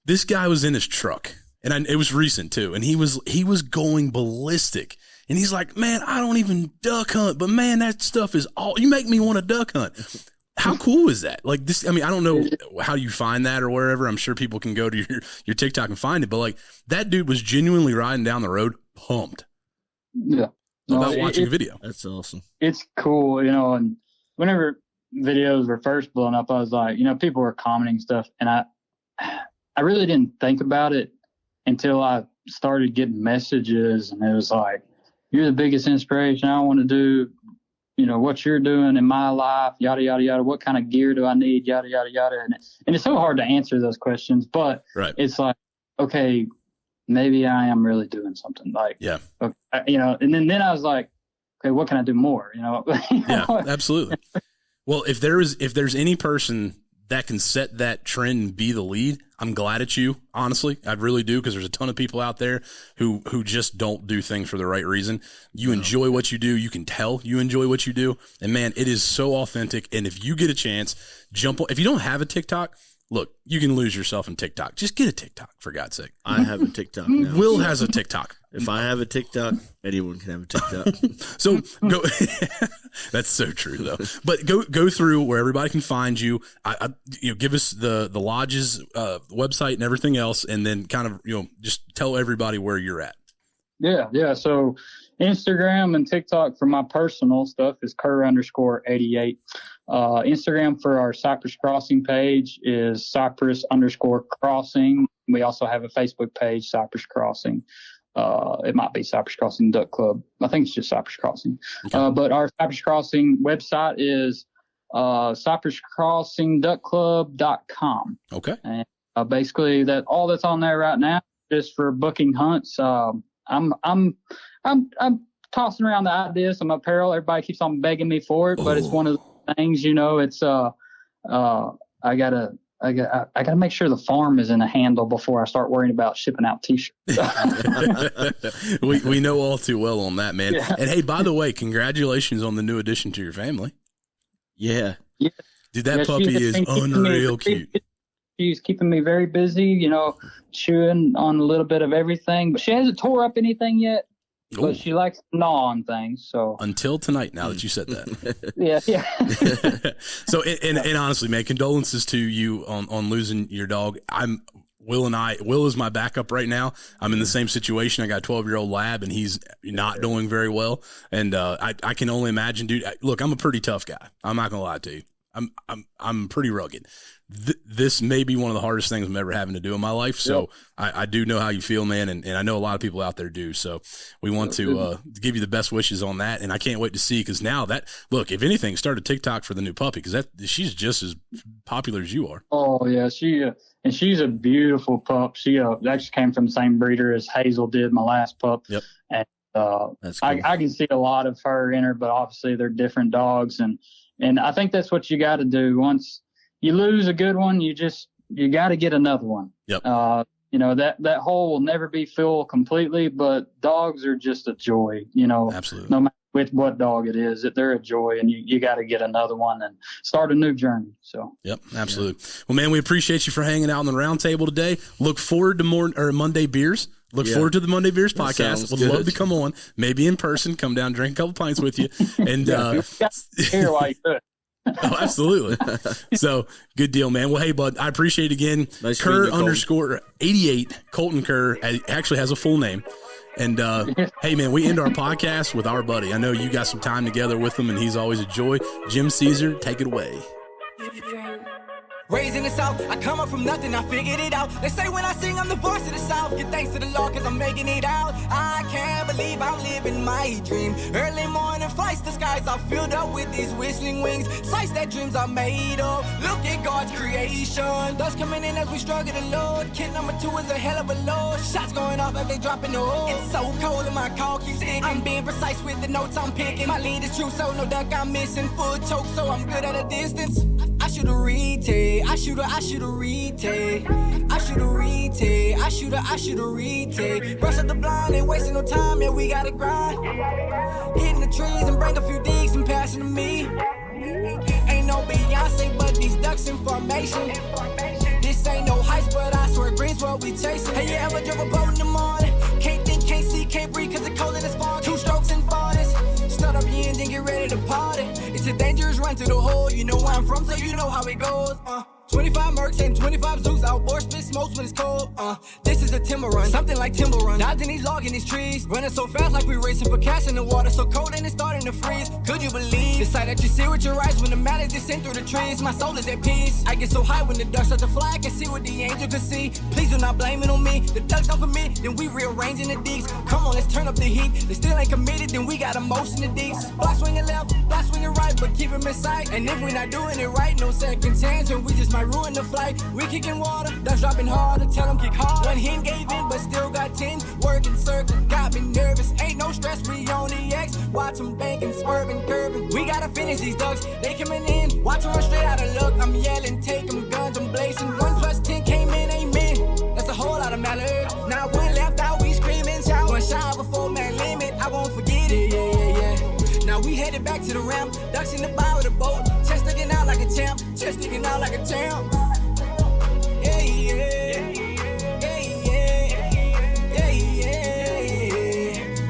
This guy was in his truck, and it was recent too. And he was going ballistic. And he's like, man, I don't even duck hunt, but man, that stuff is you make me want to duck hunt. How cool is that? Like this, I don't know how you find that or wherever. I'm sure people can go to your TikTok and find it, but like that dude was genuinely riding down the road pumped. Yeah. About watching a video. That's awesome. It's cool, and whenever videos were first blowing up, I was like, people were commenting stuff, and I really didn't think about it until I started getting messages, and it was like, you're the biggest inspiration. I want to do, what you're doing in my life, yada, yada, yada. What kind of gear do I need, yada, yada, yada. And it's so hard to answer those questions, but It's like, okay, maybe I am really doing something, like, yeah, okay, and then I was like, okay, what can I do more? Yeah, absolutely. Well, if there's any person that can set that trend and be the lead, I'm glad it's you. Honestly, I really do, because there's a ton of people out there who just don't do things for the right reason. You enjoy what you do. You can tell you enjoy what you do, and man, it is so authentic. And if you get a chance, jump on. If you don't have a TikTok, look, you can lose yourself in TikTok. Just get a TikTok, for God's sake. I have a TikTok now. Will has a TikTok. If I have a TikTok, anyone can have a TikTok. So go. That's so true, though. But go through where everybody can find you. Give us the lodge's website and everything else, and then kind of just tell everybody where you're at. Yeah. So Instagram and TikTok for my personal stuff is Kerr_88. Instagram for our Cypress Crossing page is Cypress_Crossing. We also have a Facebook page, Cypress Crossing. It might be Cypress Crossing Duck Club. I think it's just Cypress Crossing. Okay. But our Cypress Crossing website is cypresscrossingduckclub.com. Okay. And basically all that's on there right now is for booking hunts. I'm tossing around the ideas, some apparel. Everybody keeps on begging me for it, but it's one of the things, it's I gotta make sure the farm is in a handle before I start worrying about shipping out t-shirts. we know all too well on that, man. Yeah. And hey, by the way, congratulations on the new addition to your family. Yeah. Dude, that puppy is unreal cute. She's keeping me very busy, chewing on a little bit of everything, but she hasn't tore up anything yet. But she likes to gnaw on things. So until tonight, now that you said that. Yeah. So, and honestly, man, condolences to you on losing your dog. Will is my backup right now. I'm in the same situation. I got a 12-year-old lab, and he's not doing very well. And I can only imagine, dude. Look, I'm a pretty tough guy. I'm not gonna lie to you. I'm pretty rugged. This may be one of the hardest things I'm ever having to do in my life. So I do know how you feel, man. And I know a lot of people out there do. So we want to give you the best wishes on that. And I can't wait to see, because now look, if anything, start a TikTok for the new puppy, because she's just as popular as you are. Oh yeah. And she's a beautiful pup. She actually came from the same breeder as Hazel did, my last pup. Yep. And That's cool. I can see a lot of her in her, but obviously they're different dogs. And I think that's what you got to do. Once you lose a good one, you got to get another one. Yep. That hole will never be filled completely, but dogs are just a joy, Absolutely. No matter what dog it is, they're a joy, and you got to get another one and start a new journey. So. Yep. Absolutely. Yeah. Well, man, we appreciate you for hanging out on the Roundtable today. Look forward to Monday beers. Look forward to the Monday Beers podcast. Would love to come on, maybe in person, come down, drink a couple pints with you. And here while you do it. Oh, absolutely. So good deal, man. Well, hey, bud, I appreciate it again. Nice Kerr _88, Colton Kerr, actually has a full name. And hey, man, we end our podcast with our buddy. I know you got some time together with him, and he's always a joy. Jim Caesar, take it away. Raised in the South, I come up from nothing, I figured it out. They say when I sing, I'm the voice of the South. Give thanks to the Lord, cause I'm making it out. I can't believe I'm living my dream. Early morning flights, the skies are filled up with these whistling wings. Sights that dreams are made of. Look at God's creation. Dust coming in as we struggle to load. Kid number 2 is a hell of a load. Shots going off as they dropping the hood. It's so cold and my call keeps sticking. I'm being precise with the notes I'm picking. My lead is true, so no duck I'm missing. Full choke, so I'm good at a distance. I should have retake. I should have retake. I should have retake. I should have retake. Brush up the blind, ain't wasting no time, yeah, we gotta grind. Hitting the trees and bring a few digs and passing to me. Ain't no Beyonce, but these ducks in formation. This ain't no heist, but I swear green's what we chasing. Hey, you ever drove a boat in the morning? Can't think, can't see, can't breathe, cause the cold in the spark. 2 strokes and 40s. Start up your engine, get ready to party. It's a dangerous run to the hole. You know where I'm from, so you know how it goes. 25 Mercs and 25 Zeus. Outboard spit smokes when it's cold. This is a timber run, something like timber run. Dodging these logging these trees. Running so fast like we racing for cash in the water. So cold and it's starting to freeze. Could you believe the sight that you see with your eyes when the man is descend through the trees? My soul is at peace. I get so high when the ducks start to fly. I can see what the angel could see. Please do not blame it on me. The ducks don't commit, then we rearranging the digs. Come on, let's turn up the heat. They still ain't committed, then we got emotion the digs. Block swinging left, block swinging right, but keep them in sight. And if we're not doing it right, no second chance, and we just might ruin the flight. We kicking water, ducks dropping harder, tell them kick hard. One hen gave in, but still got 10. Working circle, got me nervous. Ain't no stress, we on the X. Watch them banking, swerving, curving. We gotta finish these ducks, they coming in. Watch them run straight out of luck. I'm yelling, take them, guns, I'm blazing. 1 + 10 came in, amen. That's a whole lot of mallet. Now 1 left out, we screaming, shout. 1 shot before man limit, I won't forget it. Yeah. Now we headed back to the ramp. Ducks in the bow of the boat. Chest sticking out like a champ. Chest sticking out like a champ.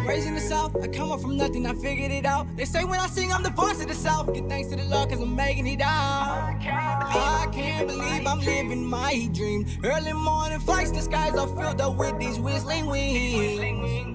Raised in the South, I come up from nothing, I figured it out. They say when I sing, I'm the voice of the South. Give thanks to the Lord, cause I'm making it out. I can't believe I'm living my dream. Early morning flights, the skies are filled up with these whistling wings.